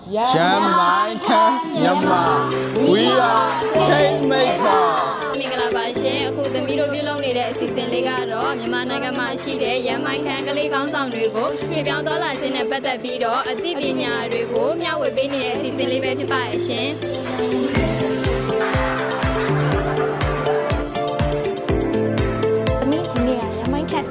Jamaica, we are change maker. မင်္ဂလာပါရှင်အခုသမီးတို့ပြုလုပ်နေတဲ့အစီအစဉ်လေးကတော့မြန်မာနိုင်ငံမှာရှိတဲ့ရန်မိုင်ခန်ကလေးကောင်းဆောင်တွေကိုခြေပြောင်းသွားလာခြင်းနဲ့ပတ်သက်ပြီးတော့အသိပညာတွေကိုမျှဝေပေးနေတဲ့အစီအစဉ်လေးပဲဖြစ်ပါရဲ့ရှင်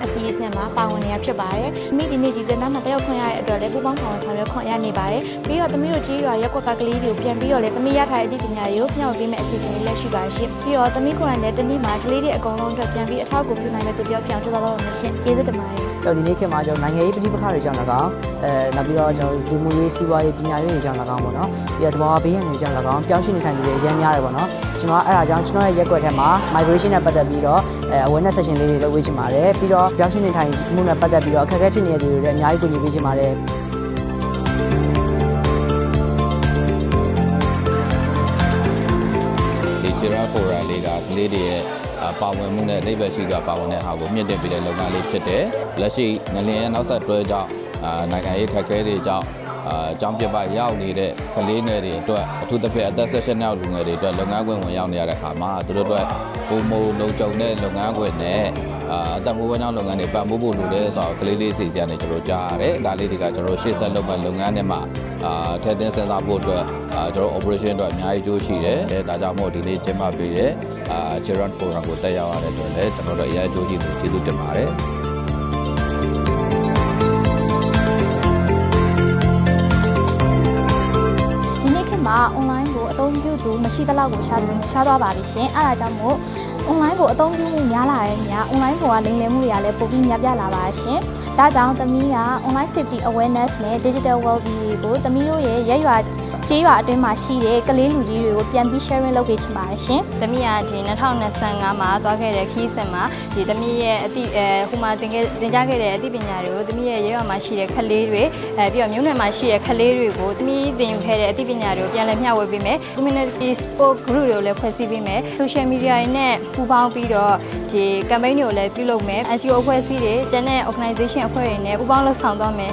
အစီအစဉ်မှာပါဝင်နေရဖြစ်ပါတယ်။မိဒီနေ့ဒီကနေ့မှာတက်ရောက်ခွင့်ရတဲ့အတွက်လည်းပူပေါင်းဆောင်ဆောင်ရွက်ခွင့်ရနေပါတယ်။ပြီးတော့သမီးတို့ကြီးရွာရက်ကွက်ကကလေးတွေကိုပြန်ပြီးတော့လည်းသမီးရထားတဲ့အသိပညာတွေကိုမျှဝေပေးမယ့်အစီအစဉ်လေးလည်းရှိပါရှင်။ပြီးတော့သမီးကိုယ်တိုင်လည်းတနည်းမှာကလေးတွေအကုန်လုံးအတွက်ပြန်ပြီးအထောက်အကူပြုနိုင်မယ့်သူတယောက်ပြောင်းကြတော့လို့ရှင်ကျေးဇူးတင်ပါတယ်။တော့ဒီနေ့ခေတ်မှာကျွန်တော်နိုင်ငံရေးပြည်ပခါတွေကြောင့်လည်းကောင်းနောက်ပြီးတော့ကျွန်တော်ဒီမူရေးစီးပွားရေးပညာရေးတွေကြောင့်လည်းကောင်းပေါ့နော်။ပြီးတော့တဘာဝဘေးရန်တွေကြောင့်လည်းကောင်းပြောင်းရွှေ့နေထိုင်နေတဲ့အရင်များတယ်ပေါ့နော်။ကျွန်တော်အဲ့ဒါကြောင့်ကျွန်တော်ရဲ့ရက်ကွက်ထဲမှာ migration နဲ့ပတ်သက်ပြီးတော့awareness session လေးတွေလုပ်ပေးချင်ပါတယ်။ပြီးတော့ပြောင်းရွှေ့နေထိုင်မှုနဲ့ပတ်သက်ပြီးတော့အခက်အခဲဖြစ်နေတဲ့သူတွေလည်းအများကြီးကူညီပေးချင်ပါတယ်ဒီ Children Forum လေးကကလေးတွေရဲ့ပါဝင်မှုနဲ့အသေးပဲရှိကပါဝင်တဲ့ဟာကိုမြင့်တင်ပေးတဲ့လုပ်ငန်းလေးဖြစ်တယ်။လက်ရှိငလျင်ရဲ့နောက်ဆက်တွဲကြောင့်နိုင်ငံရေးခက်ခဲတွေကြောင့်အကြောင်းပြပရောက်နေတဲ့ကလေးငယ်တွေအတွက်အထူးသဖြင့်အသက်16နှစ်အောက်လူငယ်တွေအတွက်လုပ်ငန်းခွင်ဝင်ရောက်နေရတဲ့အခါမှာသူတို့အတွက်ပုံမလုံခြုံတဲ့လုပ်ငန်းခွင်နဲ့အသက်မွေးဝမ်းကြောင်းလုပ်ငန်းတွေပံ့ပိုးဖို့လိုတဲ့ဆိုတော့ကလေးလေးစီစီကနေကျွန်တော်ကြားရတယ်။ဒါလေးတွေကကျွန်တော်ရှေ့ဆက်လုပ်မဲ့လုပ်ငန်းတွေမှာထည့်သွင်းစဉ်းစားဖို့အတွက်ကျွန်တော် operation အတွက်အများကြီးကြိုးရှိတယ်။ဒါကြောင့်မို့ဒီနေ့ကျင်းပပေးတဲ့Children Forum ကိုတက်ရောက်ရတဲ့အတွက်လည်းကျွန်တော်တို့အရေးကြိုးရှိလို့ကျေးဇူးတင်ပါတယ်။မှာ online ကိုအသုံးပြုသူမရှိသလောက်ကိုရှားသွားပါပြီရှင်အဲ့ဒါကြောင့်မို့ online ကိုအသုံးပြုမှုများလာတဲ့ည online ပေါ်ကလိမ်လည်မှုတွေကလည်းပိုပြီးများပြားလာပါရှင်ဒါကြောင့်သမီးက online safety awareness နဲ့ digital well-being တွေကိုသမီးတို့ရဲ့ရက်ရွာကျေးရွာအတွင်းမှာရှိတဲ့ကလေးလူကြီးတွေကိုပြန်ပြီး sharing လုပ်ပေးချင်ပါတယ်ရှင်သမီးကဒီ2025မှာသွားခဲ့တဲ့ခီးစဉ်မှာဒီသမီးရဲ့အသိဟိုမှာသင်ကြားခဲ့တဲ့အသိပညာတွေကိုသမီးရဲ့ရက်ရွာမှာရှိတဲ့ကလေးတွေပြီးတော့မြို့နယ်မှာရှိတဲ့ကလေးတွေကိုသမီးသင်ယူခဲ့တဲ့အသိပညာတွေကိုပြန်လည်မျှဝေပေးမယ် community sport group တွေကိုလည်းဖွဲ့စည်းပေးမယ် social media တွေနဲ့ပူးပေါင်းပြီးတော့ဒီ campaign တွေကိုလည်းပြုလုပ်မယ် NGO အဖွဲ့အစည်းတွေကျန်တဲ့ organization အဖွဲ့တွေနဲ့ပူးပေါင်းလှုပ်ဆောင်သွားမယ်